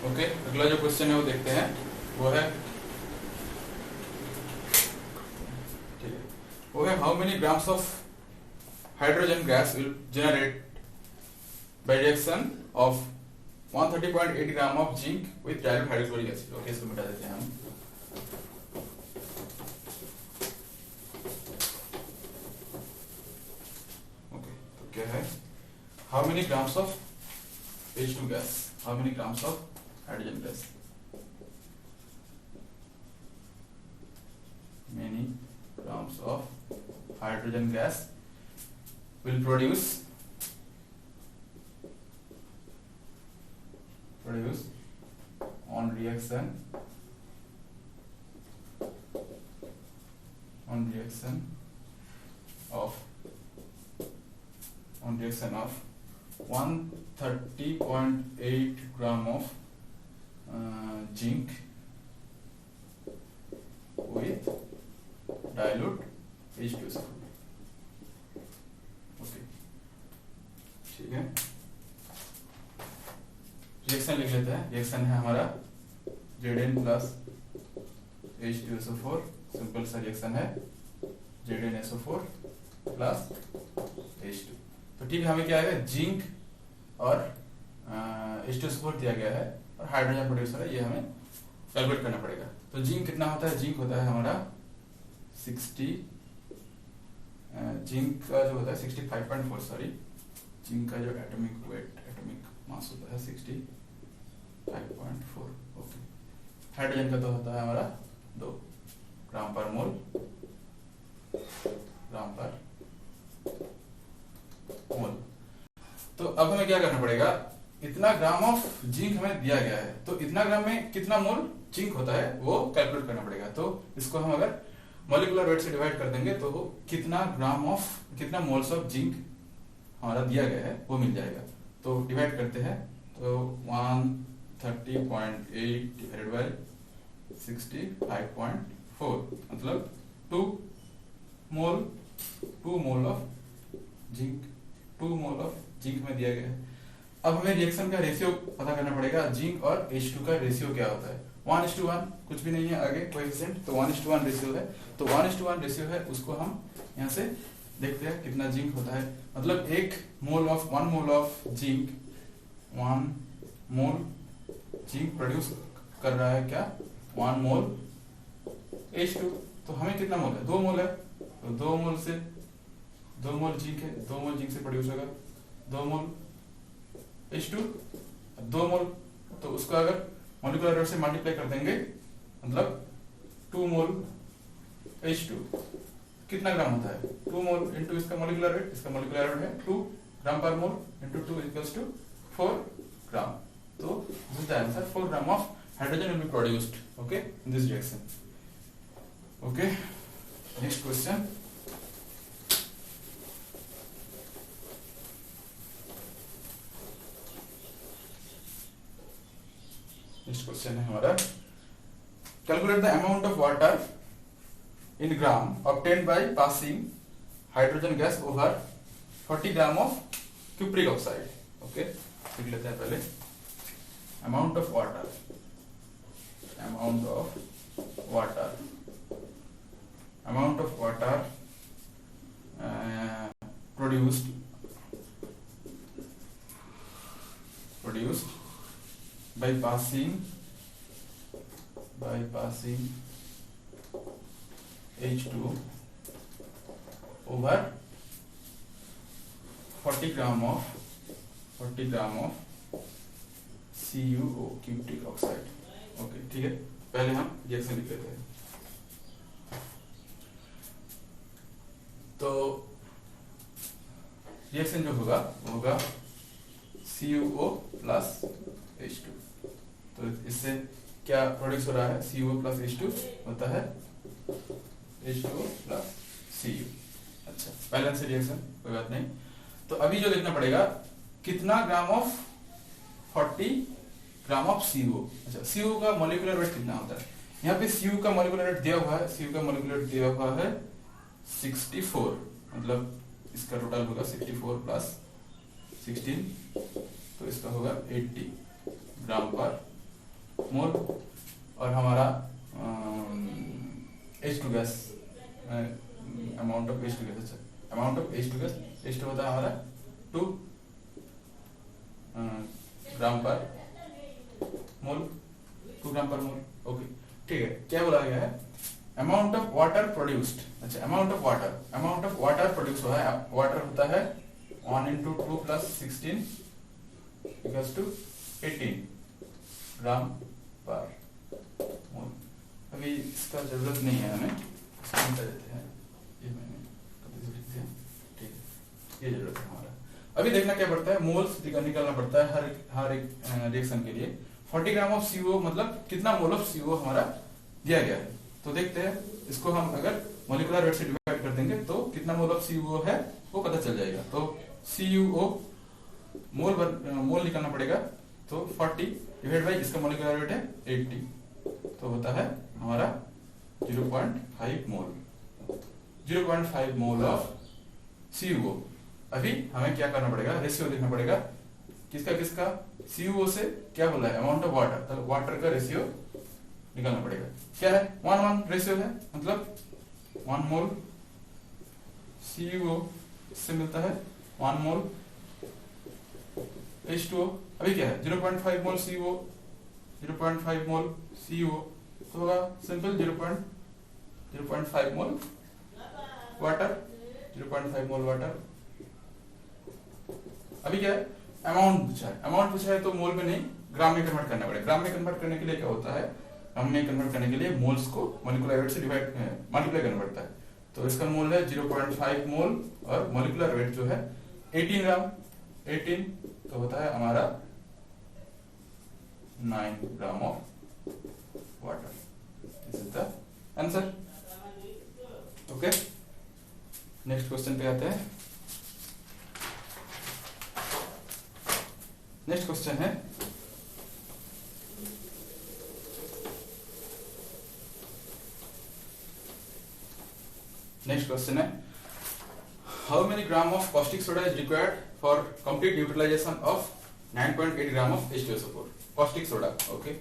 Okay, अगला जो question है वो देखते हैं, वो है how many grams of hydrogen gas will generate by reaction of 130.8 gram of zinc with dilute hydrochloric acid. Okay, इसको मिटा देते हैं हम। ओके, तो क्या है, how many grams of H2 gas, how many grams of hydrogen gas, many grams of hydrogen gas will produce on reaction of 130.8 gram of zinc with dilute H2SO4। Okay, ठीक है, रिएक्शन लिख लेते हैं। Reaction है हमारा Zn plus H2SO4, simple सा reaction है ZnSO4 plus H2। तो ठीक है, हमें क्या आएगा, जिंक और H2SO4 दिया गया है और हाइड्रोजन प्रोड्यूस हो रहा है, ये हमें कैलकुलेट करना पड़ेगा। तो जिंक कितना होता है, जिंक होता है हमारा 60, जिंक का जो होता है 65.4, सॉरी, जिंक का जो एटॉमिक वेट, एटॉमिक मास होता है 65.4। ओके, हाइड्रोजन का तो होता है हमारा 2 ग्राम पर मोल, तो अब हमें क्या करना पड़ेगा, इतना ग्राम ऑफ जिंक हमें दिया गया है, तो इतना ग्राम में कितना मोल जिंक होता है वो कैलकुलेट करना पड़ेगा। तो इसको हम अगर मॉलिक्यूलर वेट से डिवाइड कर देंगे तो कितना मोल्स ऑफ जिंक हमारा दिया गया है वो मिल जाएगा। तो डिवाइड करते हैं, तो 130.8 डिवाइडेड बाय 65.4 मतलब 2 मोल ऑफ जिंक में दिया गया है। अब हमें रिएक्शन का रेशियो पता करना पड़ेगा, जिंक और H2 का रेशियो क्या होता है। 1:1 कुछ भी नहीं है आगे कोएफिशिएंट, तो 1:1 रेशियो है। तो 1:1 रेशियो है, उसको हम यहाँ से देखते हैं कितना जिंक होता है। मतलब 1 mole of zinc, 1 mole zinc produce कर रहा है क्या, 1 मोल H2। तो हमें कितना मोल है, 2 मोल है, तो 2 मोल जिंक है, 2 मोल जिंक से प्रोड्यूस होगा 2 मोल H2, 2 मोल, तो उसको अगर मॉलिक्यूलर वेट से मल्टीप्लाई कर देंगे मतलब 2 मोल H2 कितना ग्राम होता है, 2 मोल इंटू इसका मॉलिक्यूलर वेट, है 2 ग्राम पर मोल इंटू 2 इक्वल्स टू 4 ग्राम। तो this is the answer, 4 gram of hydrogen will be produced, okay, in this reaction. Okay, next question, है हमारा, calculate the amount of water in gram obtained by passing hydrogen gas over 40 gram of cupric oxide. Okay, लिख लेते हैं पहले, amount of water produced by passing H2 over 40 gram of CuO, cupric oxide. Okay, ठीक है, पहले हम reaction लिख लेते हैं। तो रिएक्शन जो होगा वो होगा CuO प्लस H2। तो इससे क्या प्रोड्यूस हो रहा है, CuO प्लस H2 होता है H2O प्लस Cu। अच्छा, बैलेंस रिएक्शन, कोई बात नहीं। तो अभी जो देखना पड़ेगा, कितना gram of 40 gram of CuO। अच्छा, CuO का मॉलिक्यूलर वेट कितना होता है, यहाँ पे Cu का मॉलिक्यूलर वेट दिया हुआ है, 64, मतलब इसका टोटल होगा 64 प्लस 16, तो इसका होगा 80 ग्राम पर मोल और हमारा H2 gas, amount of H2 gas, अच्छा amount of H2 gas, H2 होता है हमारा 2 ग्राम पर मोल, 2 ग्राम पर मोल। ओके ठीक है, क्या बोला गया है, अमाउंट ऑफ वाटर प्रोड्यूस्ड, अच्छा अमाउंट ऑफ वाटर प्रोड्यूस हुआ है, वाटर होता है 1 into 2 plus 16 equals to 18 ग्राम पर मोल। अभी इसका जरूरत नहीं है हमें, इसको मिटा देते हैं, ये मैंने कभी लिख दिया, ठीक है, ये जरूरत है हमारा। अभी देखना क्या पड़ता है, मोल्स निकालना पड़ता है हर एक रिएक्शन के लिए। 40 ग्राम ऑफ CO मतलब कितना मोल ऑफ CO हमारा दिया गया है, तो देखते हैं इसको हम अगर मॉलिक्यूलर वेट से डिवाइड कर देंगे तो कितना मोल ऑफ CO है वो पता चल जाएगा। तो CuO मोल निकालना पड़ेगा, तो 40 डिवाइड बाई इसका मॉलिक्यूलर वेट है 80, तो होता है हमारा 0.5 मोल, 0.5 मोल ऑफ CuO। अभी हमें क्या करना पड़ेगा, रेशियो देखना पड़ेगा, किसका CuO से क्या बोला है, अमाउंट ऑफ वाटर, तो वाटर का रेशियो निकालना पड़ेगा। क्या है, 1:1 रेशियो है, मतलब 1 मोल CuO से मिलता है 1 मोल H2O। अभी क्या है, 0.5 मोल CuO, 0.5 मोल CuO, तो होगा सिंपल 0.5 मोल वाटर, 0.5 मोल वाटर। अभी क्या है, अमाउंट पूछा है तो मोल में नहीं ग्राम में कन्वर्ट करना पड़ेगा। ग्राम में कन्वर्ट करने के लिए क्या होता है, हमने कन्वर्ट करने के लिए मोल्स को मॉलिक्यूलर वेट से डिवाइड मल्टीप्लाई करना पड़ता है। तो इसका मोल है 0.5 मोल और मॉलिक्यूलर वेट जो है 18 ग्राम, 18 तो होता है हमारा 9 ग्राम of water. This is the answer. Okay, next question पे आते हैं। नेक्स्ट क्वेश्चन है, how many gram of caustic soda is required for complete neutralization of 9.8 gram of H2SO4? caustic soda, okay,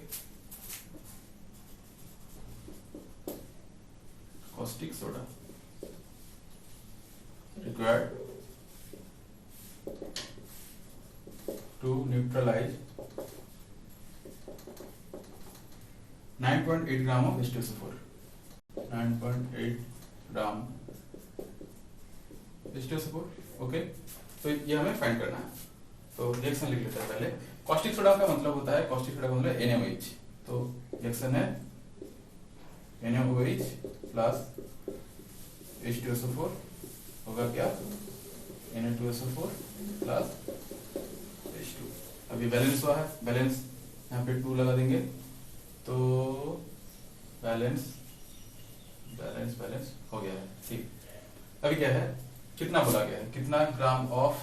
caustic soda required to neutralize 9.8 gram of H2SO4, 9.8 gram H2SO4। Okay, तो ये हमें find करना है, तो reaction लिख लेते हैं पहले। caustic soda का मतलब होता है, caustic soda का मतलब NaOH, तो रिएक्शन है NaOH प्लस H2SO4 होगा क्या, Na2SO4 प्लस H2। अभी बैलेंस हुआ है, बैलेंस यहाँ पे 2 लगा देंगे, तो बैलेंस हो गया है, ठीक। अभी क्या है, कितना बोला गया है, कितना ग्राम ऑफ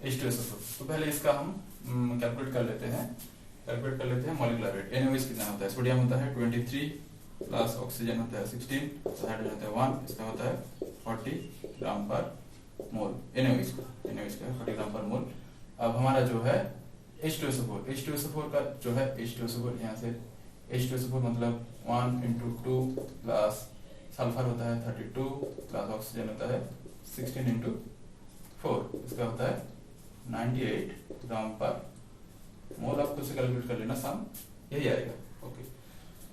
H2SO4, तो पहले इसका हम कैलकुलेट कर लेते हैं मॉलिक्यूलर वेट। NaOH कितना होता है, सोडियम होता है 23 प्लस ऑक्सीजन होता है 16, हाइड्रोजन होता है 1, इसका होता है 40 ग्राम पर मोल। NaOH का 40 ग्राम पर मोल। अब हमारा जो है H2SO4 का जो है H2SO4, यहाँ से H2SO4 मतलब 1 into 2 प्लस सल्फर होता है 32 प्लस ऑक्सीजन होता है 16 into 4, इसका होता है 98 ग्राम पर मोल। आप खुद से कैलकुलेट कर लेना, सम यही आएगा। Okay,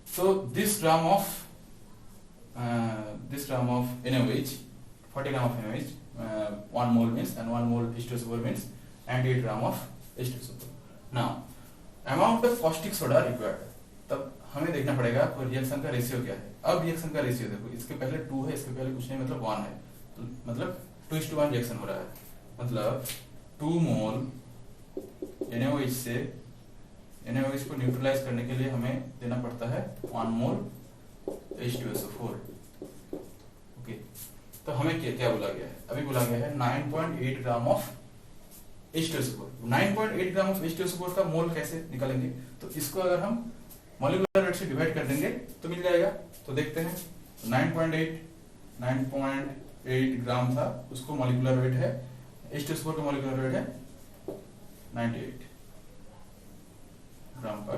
so this gram of NaOH, 40 gram of NaOH, 1 mole means, and 1 mole H2SO4 means 98 gram of H2SO4. Now amount of caustic soda required, तब हमें देखना पड़ेगा रिएक्शन का रेशियो क्या है। अब रिएक्शन का रेशियो देखो, इसके पहले 2 है, इसके पहले कुछ नहीं, मतलब 1 है, तो मतलब 2:1 रिएक्शन हो रहा है, मतलब 2 मोल NaOH से NaOH को न्यूट्रलाइज करने के लिए हमें देना पड़ता है 1 मोल H2SO4। ओके, तो हमें क्या बोला गया है, अभी बोला गया है 9.8 gram of H2SO4। 9.8 gram of H2SO4 का मोल कैसे निकालेंगे, तो इसको अगर हम मॉलिक्यूलर वेट से डिवाइड कर देंगे तो मिल जाएगा। तो देखते हैं, 9.8 ग्राम था, उसको मॉलिक्यूलर वेट है H2SO4 का मॉलिक्यूलर वेट है 98 ग्राम पर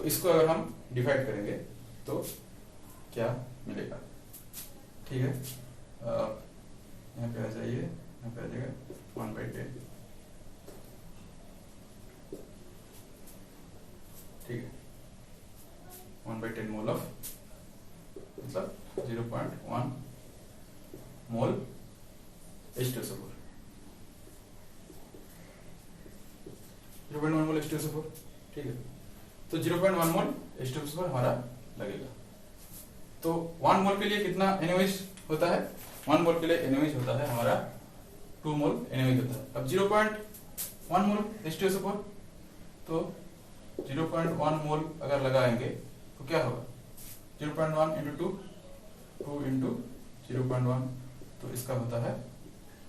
इसको अगर हम डिवाइड करेंगे तो क्या मिलेगा, ठीक है। यहाँ पे आ जाइए, यहाँ पे आ जाएगा 1/10, ठीक है। 1/10 मोल ऑफ मतलब 0.1 मोल H2SO4, 0.1 मोल H2SO4, ठीक है। तो 0.1 मोल H2SO4 हमारा लगेगा। तो 1 मोल के लिए कितना NaOH होता है? 1 मोल के लिए NaOH होता है हमारा 2 मोल NaOH होता है। अब 0.1 मोल H2SO4, तो 0.1 मोल अगर लगाएंगे तो क्या होगा? 0.1 इंटू 2 इंटू 0.1, तो इसका होता है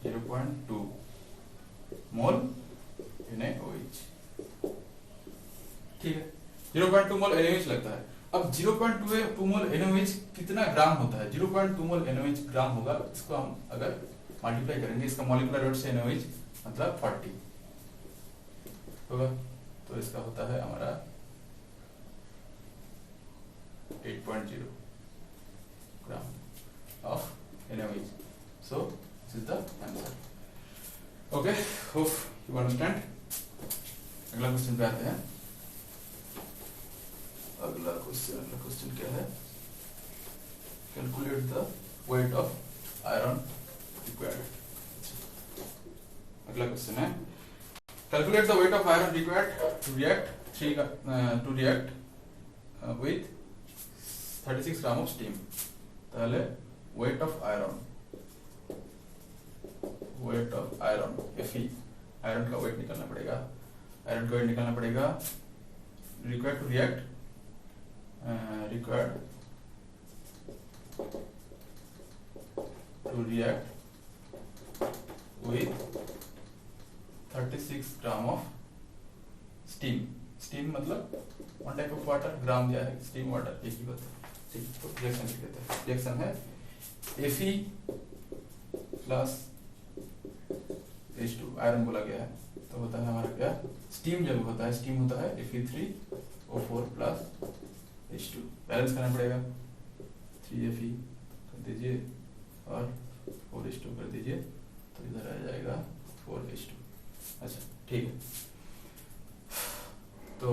0.2 मोल NaOH, ठीक है। 0.2 मोल NaOH लगता है। अब 0.2 मोल NaOH कितना ग्राम होता है? 0.2 मोल NaOH ग्राम होगा। इसको हम अगर मल्टीप्लाई करेंगे, इसका मॉलिक्यूलर वेट से NaOH मतलब 40 होगा, तो इसका होता है हमारा 8.0 gram of NaOH। So this is the answer. Okay, hope you understand. अगला क्वेश्चन पे आते हैं। अगला क्वेश्चन क्या है? Calculate the weight of iron required. अगला क्वेश्चन है calculate the weight of iron required to react with 36 gram of steam. पहले weight of iron Fe, iron का वेट निकालना पड़ेगा। आयरन का वेट निकालना पड़ेगा। Required to react with 36 gram of steam. Steam मतलब one type of water, gram दिया है, स्टीम वाटर एक ही बात है, ठीक। तो रिएक्शन लिख देते हैं। रिएक्शन है Fe प्लस H2, आयरन बोला गया है, तो होता है हमारा क्या? स्टीम जब होता है, स्टीम होता है Fe3O4 प्लस H2। बैलेंस करना पड़ेगा, 3Fe कर दीजिए और 4H2 कर दीजिए, तो इधर आ जाएगा 4H2। अच्छा, ठीक है। तो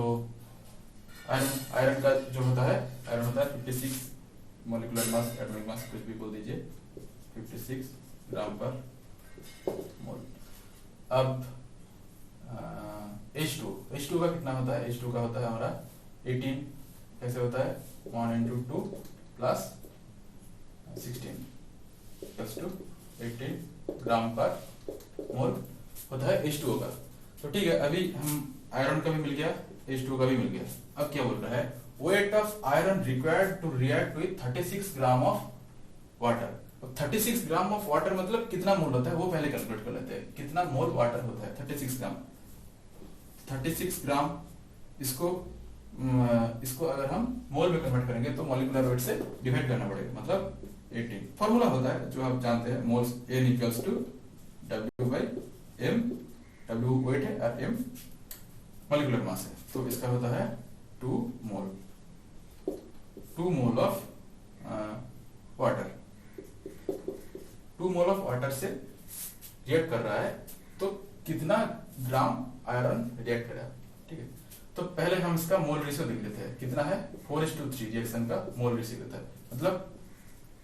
आयरन का जो होता है, आयरन होता है 56 मॉलिक्यूलर मास, एटॉमिक मास कुछ भी बोल दीजिए, 56 ग्राम पर मोल। अब H2 का कितना होता है? H2 का होता है हमारा 18। कैसे होता है? 1 इंटू 2 प्लस 16 प्लस 2 18 ग्राम पर मोल होता है H2O का। तो ठीक है, अभी हम आयरन का भी मिल गया, H2O का भी मिल गया। अब क्या बोल रहा है? Weight of iron required to react with 36 gram of water. 36 gram of water मतलब कितना मोल होता है वो पहले कैलकुलेट कर लेते हैं। कितना मोल वाटर होता है? 36 ग्राम। 36 ग्राम इसको अगर हम मोल में कन्वर्ट करेंगे तो मॉलिक्यूलर वेट से डिवाइड करना पड़ेगा, मतलब 18। फॉर्मूला होता है जो आप जानते हैं, moles N equals to W/M। W weight है और M मॉलिक्यूलर मास है, तो इसका होता है 2 mole of water. 2 mole of water से रिएक्ट कर रहा है, तो कितना ग्राम आयरन रिएक्ट कर रहा है, ठीक है। तो पहले हम इसका मोल रेशियो देख लेते हैं। कितना है? 4:3 रिएक्शन का मोल रेशियो देता है, मतलब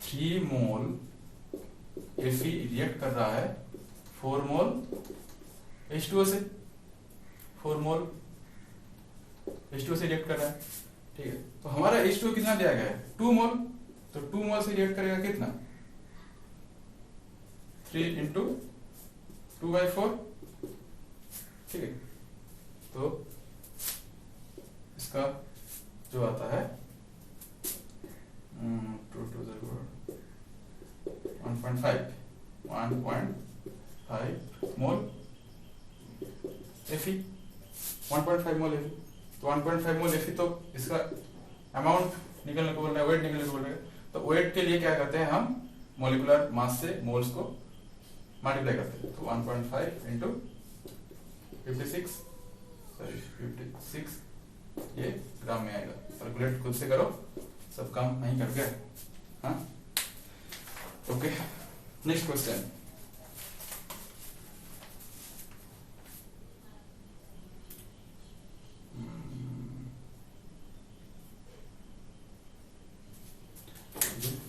3 मोल Fe रिएक्ट कर रहा है 4 मोल H2O से। 4 मोल H2O से रिएक्ट कर रहा है, ठीक है। तो हमारा H2O कितना दिया गया है? 2 मोल। तो 2 मोल से रिएक्ट करेगा कितना? 3 इंटू 2/4, ठीक है। तो इसका जो आता है 1.5 मोल Fe, 1.5 मोल Fe। तो 1.5 मोल Fe, तो इसका अमाउंट निकलने को बोल रहा है, वेट निकलने को बोल रहा है। तो वेट के लिए क्या करते हैं हम? मॉलिक्यूलर मास से मोल्स को मल्टीप्लाई करते हैं। तो 1.5 इंटू 56 ये ग्राम में आएगा। कैलकुलेट खुद से करो, सब काम नहीं कर गए। हाँ okay, next question.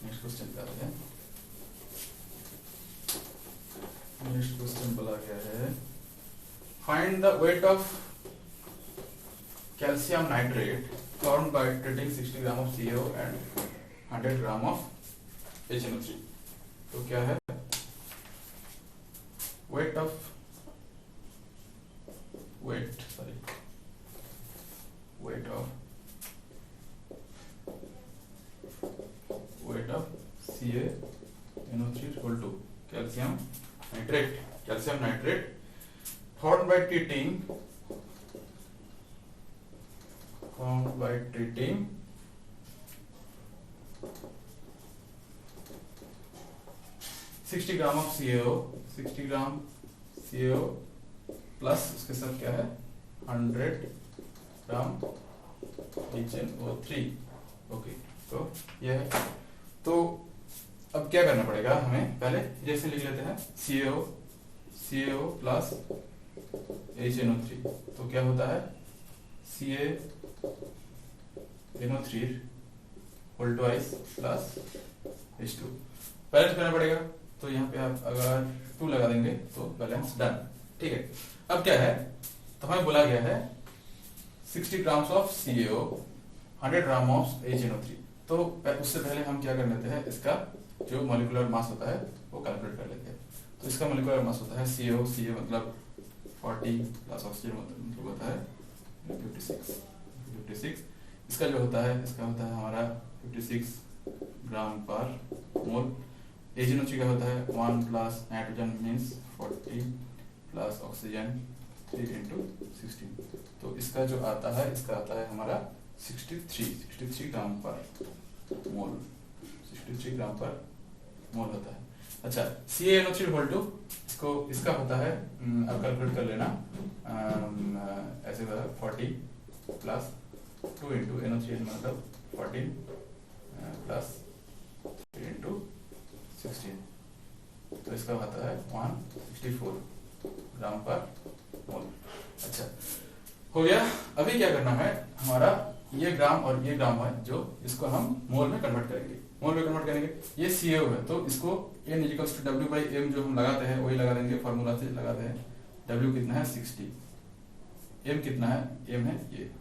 Next question क्या है? नेक्स्ट क्वेश्चन बोला गया है find the weight of calcium nitrate formed by treating 60 gram of CaO and 100 gram of HNO3। तो क्या है weight of CaNO3 equal to calcium nitrate formed by treating 60 gram of CaO, 60 gram CaO plus उसके साथ क्या है 100 ग्राम HNO3। Okay, तो यह है। तो अब क्या करना पड़ेगा हमें, पहले जैसे लिख लेते हैं CaO प्लस HNO3। तो क्या होता है CaNO3 whole twice plus H2। Balance करना पड़ेगा, तो यहाँ पे आप अगर 2 लगा देंगे तो बैलेंस डन। ठीक है, अब क्या है, तो हमें बोला गया है 60 grams of CaO, 100 gram of HNO3। तो उससे पहले हम क्या कर लेते हैं, इसका जो मॉलिक्यूलर मास होता है वो कैलकुलेट कर लेते हैं। तो इसका मॉलिक्यूलर मास होता है CaO, Ca मतलब 40 प्लस ऑक्सीजन मतलब होता है 56। इसका जो होता है, इसका होता है हमारा 56 ग्राम पर मोल। HNO3 का होता है 1 plus nitrogen means 40 plus oxygen 3 into 16। तो इसका जो आता है, इसका आता है हमारा 63 ग्राम पर मोल, 63 ग्राम पर मोल होता है। अच्छा, CaNO3 होल टू इसका होता है, अब कैलकुलेट कर लेना, ऐसे 40 प्लस 2 into NO3 मतलब 14 प्लस 3 into 16। तो इसका आता है 164 ग्राम पर मोल। अच्छा, हो गया। अभी क्या करना है, हमारा ये ग्राम और ये ग्राम है, जो इसको हम मोल में कन्वर्ट करेंगे। मोल में कन्वर्ट करेंगे, ये CaO है तो इसको N = W/M जो हम लगाते हैं वही लगा देंगे, फॉर्मूला से लगाते हैं। W कितना है 60, M कितना है, M है ये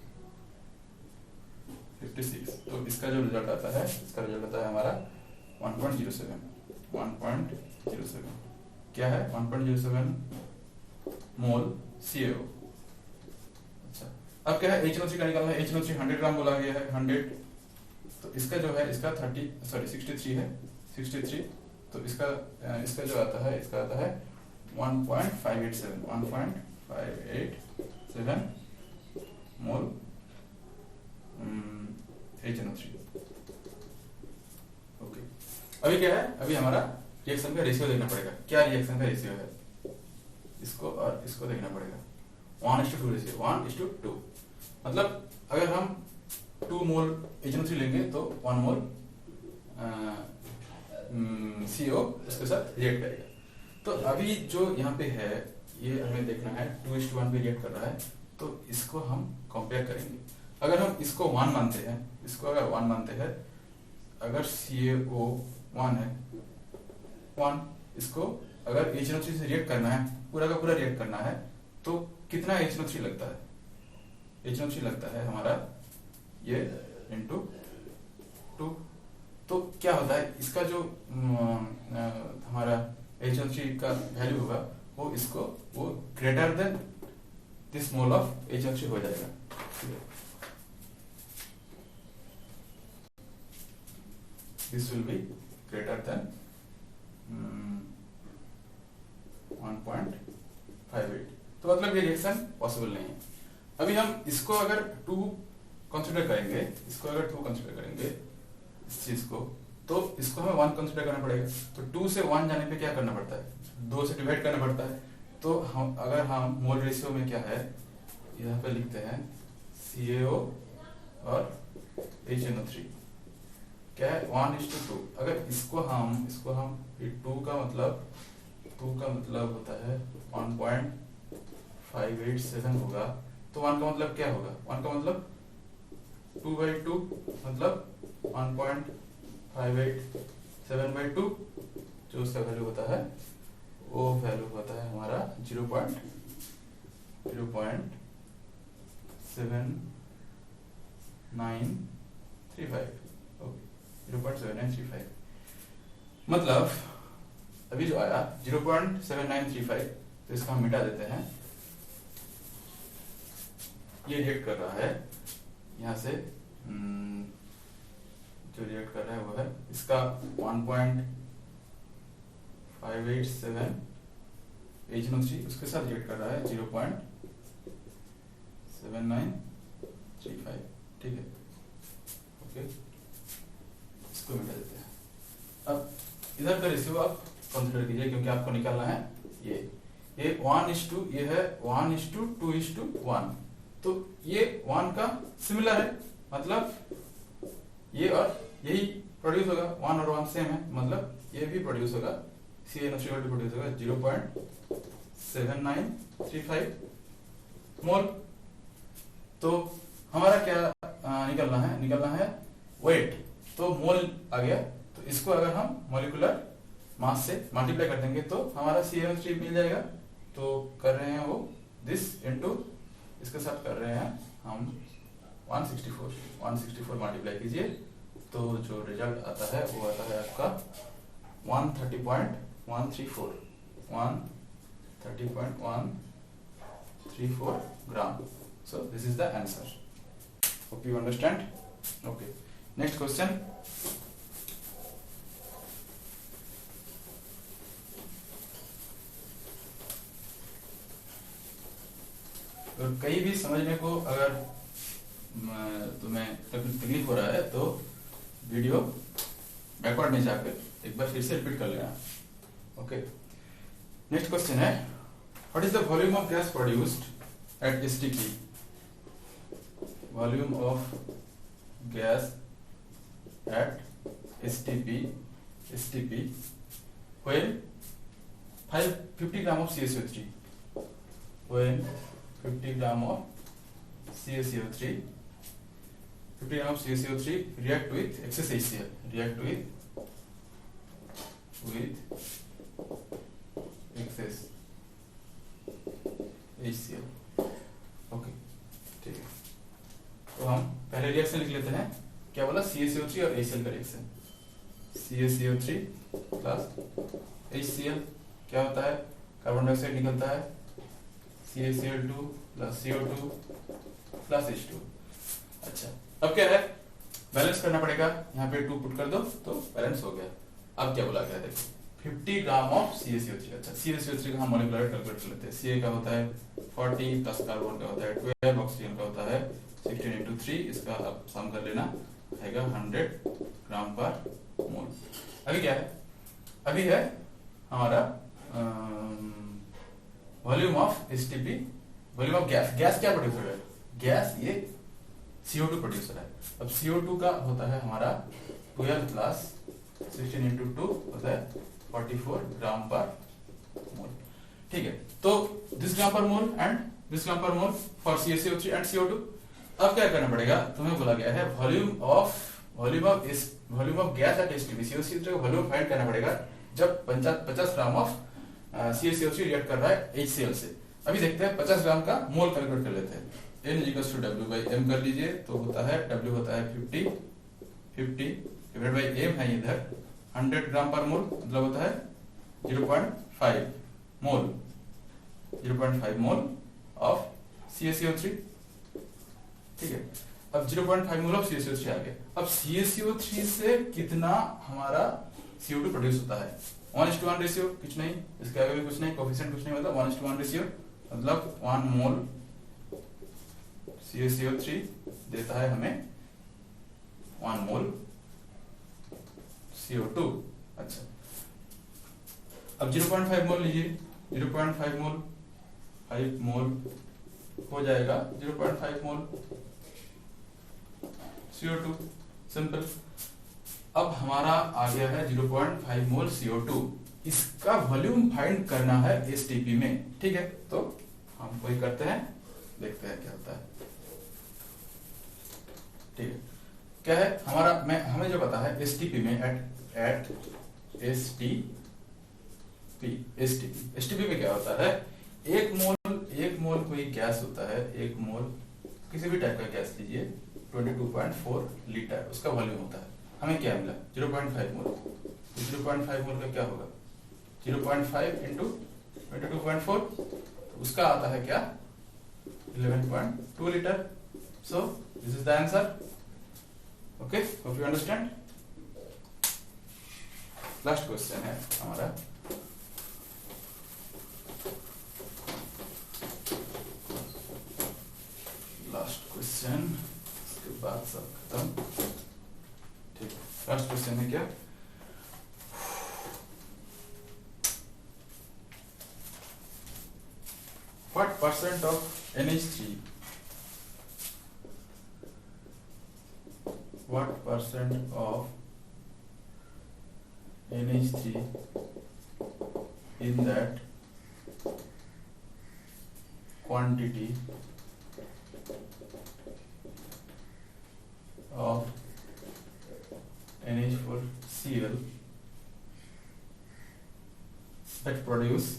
56। तो इसका जो रिजल्ट आता है, इसका रिजल्ट आता है हमारा 1.07। क्या है 1.07 मोल CaO। अच्छा, अब क्या है HNO3 का निकालना है। HNO3 100 ग्राम बोला गया है, 100। तो इसका जो है, इसका 63 है, 63। तो इसका जो आता है, इसका आता है 1.587 मोल HNO3। ओके, अभी क्या है, अभी हमारा रिएक्शन का रेशियो देखना पड़ेगा। क्या रिएक्शन का रेशियो है, इसको और इसको देखना पड़ेगा। 1:2 रेशियो, 1:2। मतलब अगर हम 2 मोल HNO3 लेंगे तो 1 मोल CaO उसके साथ रिएक्ट करेगा। तो अभी जो यहाँ पे है, ये हमें देखना है 2:1 पे रिएक्ट कर रहा है, तो इसको हम कंपेयर करेंगे। अगर हम इसको 1 मानते हैं, इसको अगर 1 मानते हैं, अगर CaO 1 है 1, इसको अगर HNO3 से रिएक्ट करना है, पूरा का पूरा रिएक्ट करना है, तो कितना HNO3 लगता है, HNO3 लगता है हमारा ये इंटू 2। तो क्या होता है, इसका जो हमारा HNO3 का वैल्यू होगा वो greater than this mole of HNO3 हो जाएगा। This will be greater than 1.58। तो मतलब ये रिएक्शन पॉसिबल नहीं है। अभी हम इसको अगर 2 कंसीडर करेंगे, इस चीज को, तो इसको हमें 1 कंसीडर करना पड़ेगा। तो 2 से 1 जाने पे क्या करना पड़ता है, 2 से डिवाइड करना पड़ता है। तो हम अगर हम मोल रेशियो में क्या है, यहाँ पे लिखते हैं CaO और HNO3 क्या है 1:2। अगर इसको हम 2 का मतलब होता है 1.587 होगा, तो 1 का मतलब क्या होगा, 1 का मतलब 2/2 मतलब 1.587/2, जो उसका वैल्यू होता है वो वैल्यू होता है हमारा 0.7935। ओके 0.7935 मतलब अभी जो आया 0.7935, तो इसका हम मिटा देते हैं। ये रिएक्ट कर रहा है यहाँ से, जो रिएक्ट कर रहा है वो है इसका 1.587 HNO3, उसके साथ रिएक्ट कर रहा है 0.7935। ठीक है, ओके, इसको मिटा देते हैं। अब इधर का रेशियो आप कंसीडर कीजिए, क्योंकि आपको निकालना है ये 1:2, ये है 1:2:1, तो ये 1 का सिमिलर है, मतलब ये और यही प्रोड्यूस होगा, 1 और 1 सेम है, मतलब ये भी प्रोड्यूस होगा, CaNO3 प्रोड्यूस होगा 0.7935 मोल। तो हमारा क्या निकलना है वेट, तो मोल आ गया, तो इसको अगर हम मॉलिक्यूलर मास से मल्टीप्लाई कर देंगे तो हमारा CaO3 मिल जाएगा। तो कर रहे हैं वो दिस इनटू इसके साथ कर रहे हैं हम 164 मल्टीप्लाई कीजिए, तो जो रिजल्ट आता है वो आता है आपका 130.134 ग्राम। So this is the answer. Hope you understand. Okay. Next question. तो कहीं भी समझने को अगर तुम्हें तकलीफ हो रहा है तो वीडियो बैकवर्ड में जाकर एक बार फिर से रिपीट कर लेना। ओके, नेक्स्ट क्वेश्चन है what is the volume of gas produced at STP? Volume of gas at STP when 50 gram of CaCO3, when 50 gram of CaCO3 react with excess HCl, react with excess HCl। Okay, ठीक है, तो हम पहले reaction लिख लेते हैं। क्या बोला? CaCO3 और HCl का रिएक्शन, CaCO3 प्लस HCl क्या होता है? कार्बन डाइऑक्साइड निकलता है, CaCl2 plus CO2 plus H2। अच्छा, अब क्या है? बैलेंस करना पड़ेगा, यहाँ पे 2 पुट कर दो तो बैलेंस हो गया। अब क्या बोला गया देखो, 50 ग्राम ऑफ CaCO3। अच्छा, CaCO3 का हम मॉलिक्यूलर कैलकुलेट कर लेते हैं। Ca का होता है 40 प्लस कार्बन का होता है 12, ऑक्सीजन का होता है 16 into 3, इसका अब सम कर लेना आएगा 100 ग्राम पर मोल। अभी क्या है? अभी है हमारा volume of STP, volume of gas क्या प्रोड्यूस हो रहा है? गैस ये CO2 प्रोड्यूस हो रहा है। अब CO2 का होता है हमारा 12 प्लस 16 into 2 होता है 44 ग्राम पर मोल। ठीक है, तो दिस ग्राम पर मोल एंड दिस ग्राम पर मोल फॉर CaCO3 एंड CO2। अब क्या करना पड़ेगा? तुम्हें बोला गया है volume of gas at STP, CaCO3 का वॉल्यूम फाइंड करना पड़ेगा जब 50 ग्राम ऑफ CaCO3 रिएक्ट कर रहा है HCl से। अभी देखते हैं 50 ग्राम का मोल कैलकुलेट कर लेते हैं। N = W/M कर लीजिए, तो होता है W होता है 50 डिवाइड बाई M है इधर 100 ग्राम पर मोल, मतलब होता है 0.5 मोल ऑफ CaCO3। ठीक है, अब 0.5 मोल ऑफ CaCO3 आ गया। अब CaCO3 से कितना हमारा CO2 प्रोड्यूस होता है? 1:1 रेशियो, कुछ नहीं, इसके आगे भी कुछ नहीं, कोफिशिएंट कुछ नहीं, मतलब 1:1 रेशियो, मतलब 1 मोल CaCO3 देता है हमें 1 मोल CO2। अच्छा, अब 0.5 मोल लीजिए, 0.5 मोल 5 मोल हो जाएगा 0.5 मोल CO2। सिंपल। अब हमारा आ गया है 0.5 मोल CO2। इसका वॉल्यूम फाइंड करना है STP में। ठीक है, तो हम वही करते हैं, देखते हैं क्या होता है। ठीक है, क्या है हमारा, हमें जो पता है STP में एट STP में क्या होता है, एक मोल कोई गैस होता है, एक मोल किसी भी टाइप का गैस लीजिए, 22.4 लीटर उसका वॉल्यूम होता है। हमें क्या मिला 0.5 मोल। तो 0.5 मोल का क्या होगा 0.5 इंटू 22.4, तो उसका आता है क्या 11.2 litre. So this is the answer. Okay, hope you understand. Last question है हमारा, लास्ट क्वेश्चन, इसके बाद सब खत्म। ठीक, लास्ट क्वेश्चन है क्या, what percent of NH3, what percent of NH3 in that quantity of NH4Cl that produce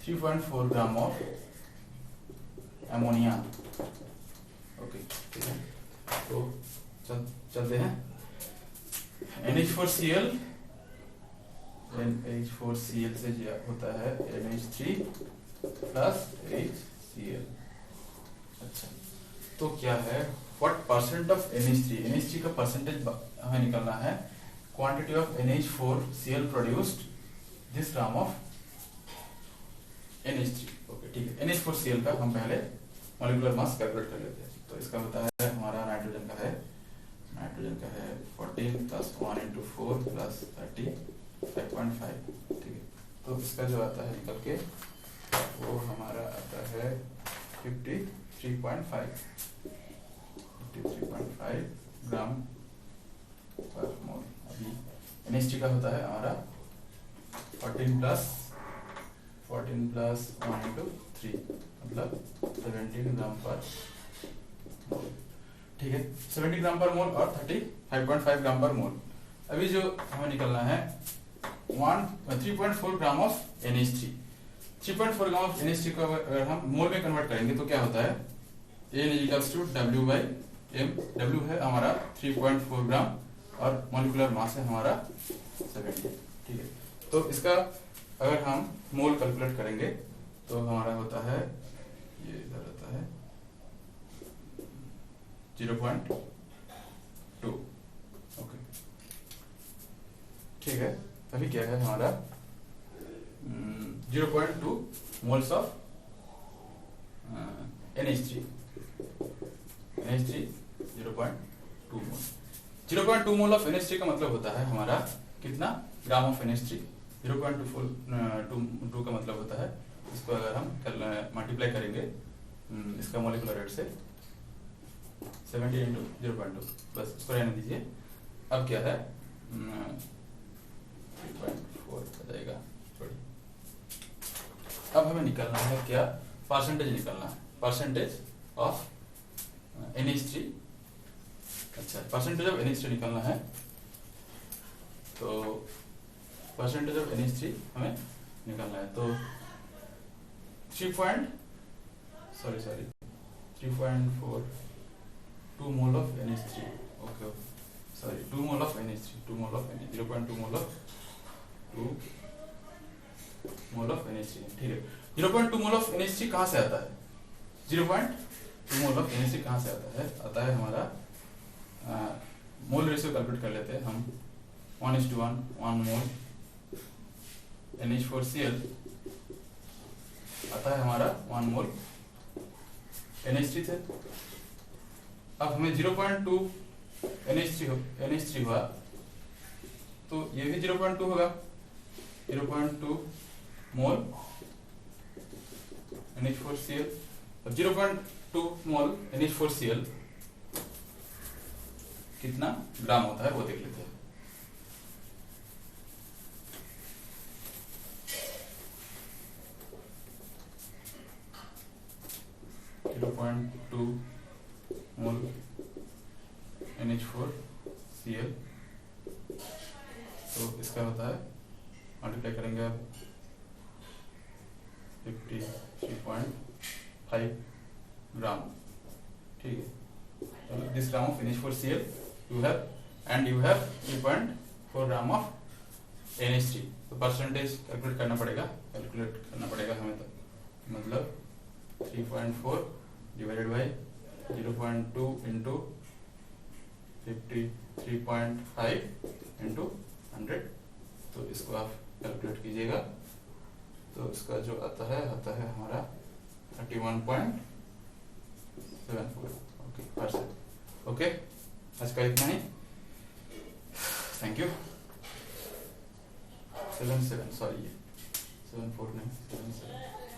3.4 gram of ammonia. Okay, ठीक है, तो चलते हैं। NH4Cl से होता है NH3 प्लस HCl। अच्छा, तो क्या है व्हाट परसेंट ऑफ NH3 का परसेंटेज हमें निकालना है। Quantity of NH4Cl produced this gram of NH3। Okay, ठीक है, NH4Cl का हम पहले मॉलिक्यूलर मास कैलकुलेट कर लेते हैं। तो इसका होता है हमारा नाइट्रोजन का है 14 प्लस 1 इंटू 4 प्लस 35.5। ठीक है, तो इसका जो आता है निकल के वो हमारा आता है 53.5 ग्राम पर मोल। अभी NH3 का होता है हमारा 14 प्लस 1 इंटू 3 मतलब 17 ग्राम पर मोल। ठीक है, 70 ग्राम पर मोल और 35.5 ग्राम पर मोल। अभी जो हमें निकलना है 3.4 gram of NH3। 3.4 gram of NH3 को अगर हम मोल में कन्वर्ट करेंगे तो क्या होता है N=W/m। W है हमारा 3.4 ग्राम और मॉलिक्यूलर मास है हमारा 70। ठीक है, तो इसका अगर हम मोल कैलकुलेट करेंगे तो हमारा होता है, ये इधर होता है 0.2। ओके, ठीक है, अभी क्या है हमारा 0.2 moles of NH3 0.2 mole. 0.2 mole of NH3 का मतलब होता है हमारा कितना ग्राम ऑफ NH3। 0.2 का मतलब होता है, इसको अगर हम मल्टीप्लाई करेंगे इसका मॉलिक्यूलर रेट से 70 इंटू 0.2 बस इसको रहने दीजिए। अब क्या है 3.4 हो जाएगा। अब हमें निकालना है क्या परसेंटेज निकालना है, परसेंटेज ऑफ NH3। अच्छा, परसेंटेज ऑफ NH3 निकालना है, तो परसेंटेज ऑफ NH3 हमें निकालना है। तो 3.42 mole of NH3। Okay, sorry 2 mole of NH3, 2 mole of NH3, 0.2 mole of 2 mole of NH3। ठीक है, 0.2 मोल ऑफ NH3 कहाँ से आता है, 0.2 मोल ऑफ NH3 कहाँ से आता है हमारा मोल रेशियो कैलकुलेट कर लेते हैं हम। 1:1 1 मोल NH4Cl आता है हमारा 1 मोल NH3 से। अब हमें 0.2 NH3 हुआ तो ये भी 0.2 होगा, 0.2 मोल NH4Cl। अब 0.2 मोल NH4Cl कितना ग्राम होता है वो देख लेते हैं। 0.2 मोल NH4Cl, तो इसका होता है, मल्टीप्लाई करेंगे आप 53.5 ग्राम। ठीक है, this gram of NH4Cl you have, and you have 3.4 gram of NH3। तो परसेंटेज कैलकुलेट करना पड़ेगा हमें, तो मतलब 3.4 डिवाइडेड बाई 0.2 इंटू 53.5 इंटू 100। तो इसको आप कैलकुलेट कीजिएगा, तो इसका जो आता है हमारा 31.74 %। ओके, आज का इतना ही, थैंक यू। 77 नहीं 77